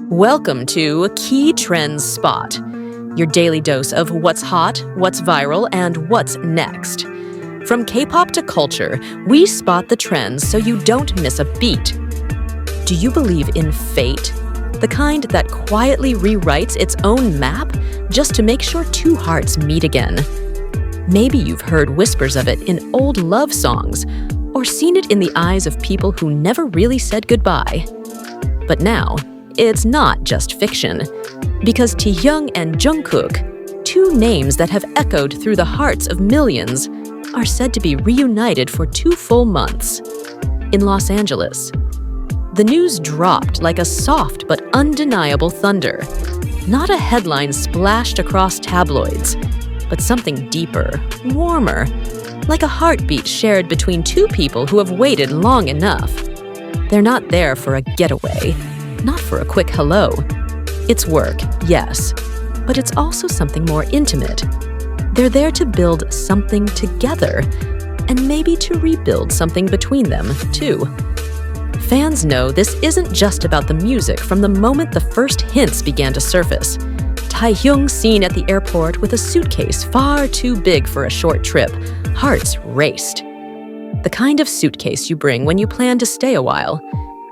Welcome to Key Trends Spot, your daily dose of what's hot, what's viral, and what's next. From K-pop to culture, we spot the trends so you don't miss a beat. Do you believe in fate? The kind that quietly rewrites its own map just to make sure two hearts meet again. Maybe you've heard whispers of it in old love songs, or seen it in the eyes of people who never really said goodbye. But now, it's not just fiction, because Taehyung and Jungkook, two names that have echoed through the hearts of millions, are said to be reunited for 2 full months in Los Angeles. The news dropped like a soft but undeniable thunder. Not a headline splashed across tabloids, but something deeper, warmer, like a heartbeat shared between two people who have waited long enough. They're not there for a getaway, not for a quick hello. It's work, yes, but it's also something more intimate. They're there to build something together, and maybe to rebuild something between them, too. Fans know this isn't just about the music from the moment the first hints began to surface. Taehyung seen at the airport with a suitcase far too big for a short trip. Hearts raced. The kind of suitcase you bring when you plan to stay a while.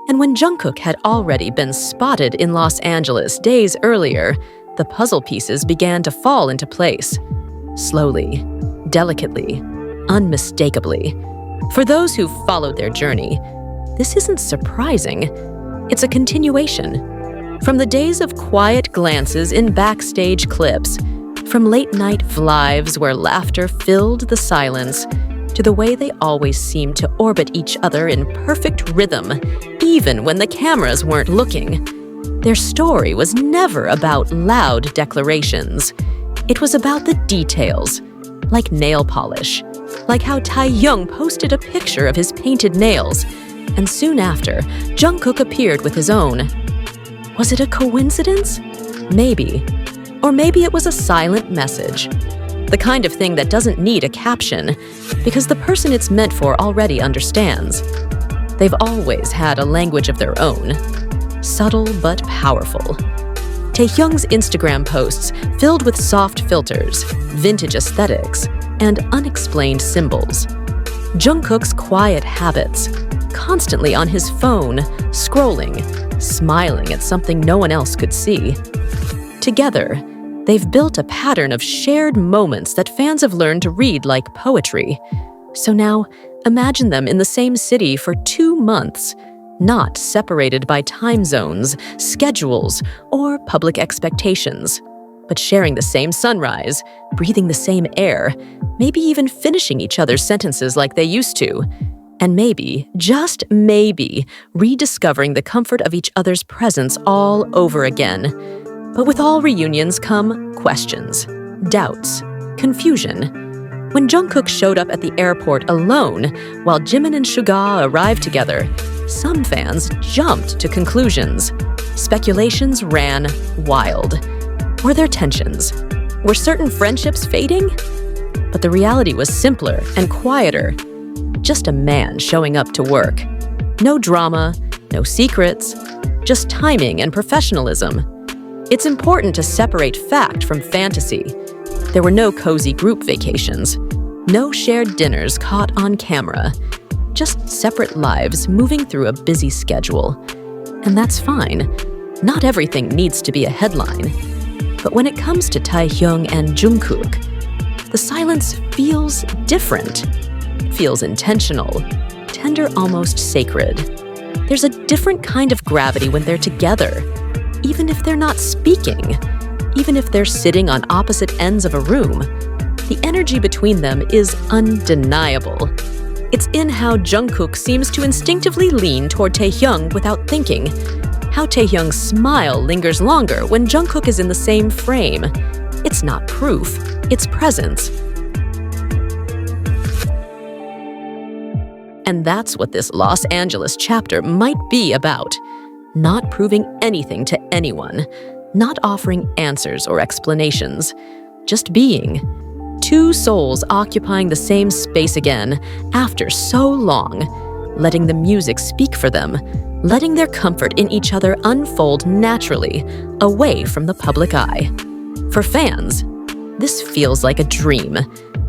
And when Jungkook had already been spotted in Los Angeles days earlier, the puzzle pieces began to fall into place. Slowly, delicately, unmistakably. For those who followed their journey, this isn't surprising. It's a continuation. From the days of quiet glances in backstage clips, from late-night vlives where laughter filled the silence, to the way they always seemed to orbit each other in perfect rhythm, even when the cameras weren't looking. Their story was never about loud declarations. It was about the details, like nail polish, like how Taehyung posted a picture of his painted nails, and soon after, Jungkook appeared with his own. Was it a coincidence? Maybe. Or maybe it was a silent message. The kind of thing that doesn't need a caption, because the person it's meant for already understands. They've always had a language of their own, subtle but powerful. Taehyung's Instagram posts filled with soft filters, vintage aesthetics, and unexplained symbols. Jungkook's quiet habits, constantly on his phone, scrolling, smiling at something no one else could see. Together, they've built a pattern of shared moments that fans have learned to read like poetry. So now, imagine them in the same city for 2 months, not separated by time zones, schedules, or public expectations, but sharing the same sunrise, breathing the same air, maybe even finishing each other's sentences like they used to, and maybe, just maybe, rediscovering the comfort of each other's presence all over again. But with all reunions come questions, doubts, confusion. When Jungkook showed up at the airport alone, while Jimin and Suga arrived together, some fans jumped to conclusions. Speculations ran wild. Were there tensions? Were certain friendships fading? But the reality was simpler and quieter. Just a man showing up to work. No drama, no secrets, just timing and professionalism. It's important to separate fact from fantasy. There were no cozy group vacations, no shared dinners caught on camera, just separate lives moving through a busy schedule. And that's fine. Not everything needs to be a headline. But when it comes to Taehyung and Jungkook, the silence feels different. It feels intentional, tender, almost sacred. There's a different kind of gravity when they're together. Even if they're not speaking, even if they're sitting on opposite ends of a room, the energy between them is undeniable. It's in how Jungkook seems to instinctively lean toward Taehyung without thinking, how Taehyung's smile lingers longer when Jungkook is in the same frame. It's not proof, it's presence. And that's what this Los Angeles chapter might be about. Not proving anything to anyone, not offering answers or explanations, just being. Two souls occupying the same space again after so long, letting the music speak for them, letting their comfort in each other unfold naturally, away from the public eye. For fans, this feels like a dream,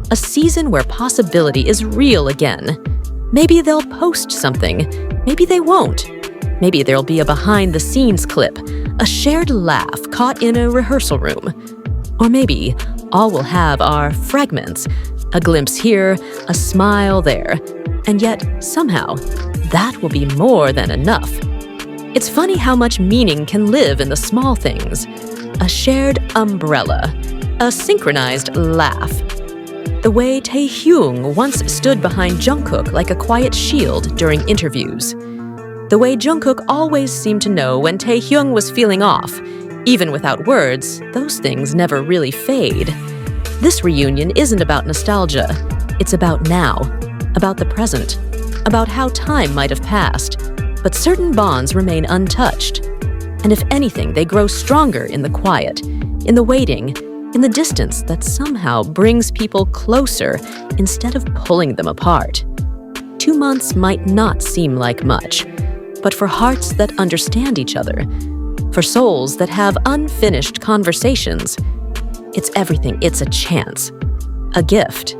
a season where possibility is real again. Maybe they'll post something, maybe they won't. Maybe there'll be a behind-the-scenes clip, a shared laugh caught in a rehearsal room. Or maybe all we'll have are fragments, a glimpse here, a smile there, and yet, somehow, that will be more than enough. It's funny how much meaning can live in the small things. A shared umbrella, a synchronized laugh. The way Taehyung once stood behind Jungkook like a quiet shield during interviews. The way Jungkook always seemed to know when Taehyung was feeling off. Even without words, those things never really fade. This reunion isn't about nostalgia. It's about now, about the present, about how time might have passed, but certain bonds remain untouched. And if anything, they grow stronger in the quiet, in the waiting, in the distance that somehow brings people closer instead of pulling them apart. 2 months might not seem like much, but for hearts that understand each other, for souls that have unfinished conversations, it's everything. It's a chance, a gift,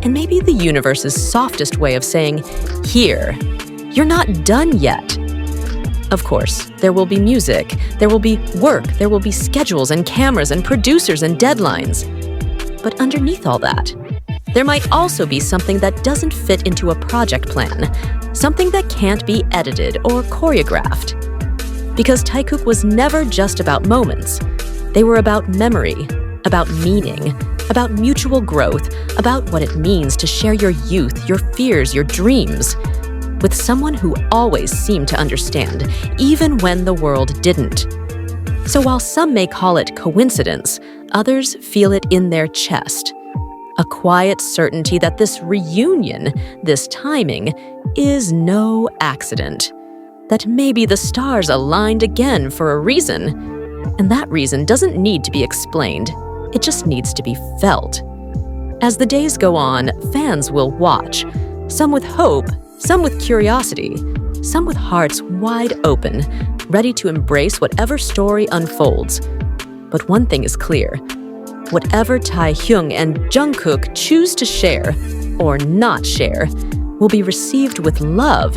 and maybe the universe's softest way of saying, here, you're not done yet. Of course, there will be music, there will be work, there will be schedules and cameras and producers and deadlines. But underneath all that, there might also be something that doesn't fit into a project plan, something that can't be edited or choreographed. Because Taekook was never just about moments. They were about memory, about meaning, about mutual growth, about what it means to share your youth, your fears, your dreams, with someone who always seemed to understand, even when the world didn't. So while some may call it coincidence, others feel it in their chest. A quiet certainty that this reunion, this timing, is no accident. That maybe the stars aligned again for a reason. And that reason doesn't need to be explained. It just needs to be felt. As the days go on, fans will watch, some with hope, some with curiosity, some with hearts wide open, ready to embrace whatever story unfolds. But one thing is clear. Whatever Taehyung and Jungkook choose to share, or not share, will be received with love,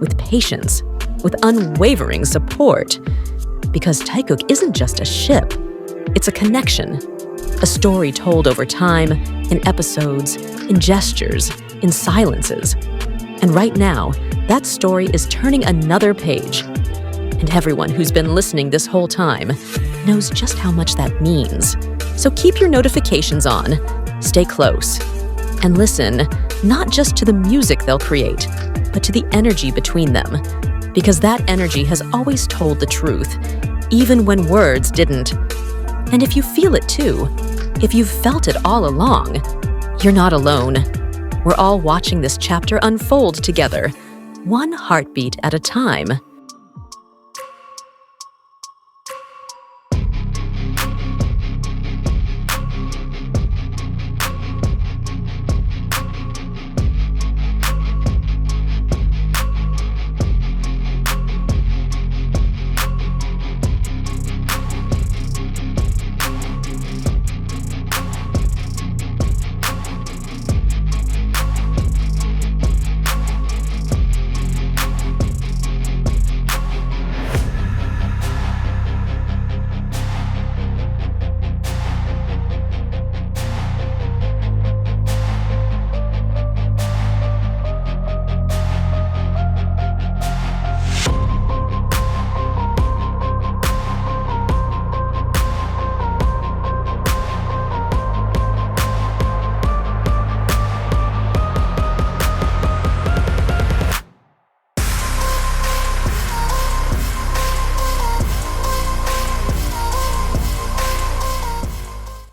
with patience, with unwavering support. Because Taekook isn't just a ship, it's a connection, a story told over time, in episodes, in gestures, in silences. And right now, that story is turning another page. And everyone who's been listening this whole time knows just how much that means. So keep your notifications on, stay close, and listen not just to the music they'll create, but to the energy between them. Because that energy has always told the truth, even when words didn't. And if you feel it too, if you've felt it all along, you're not alone. We're all watching this chapter unfold together, one heartbeat at a time.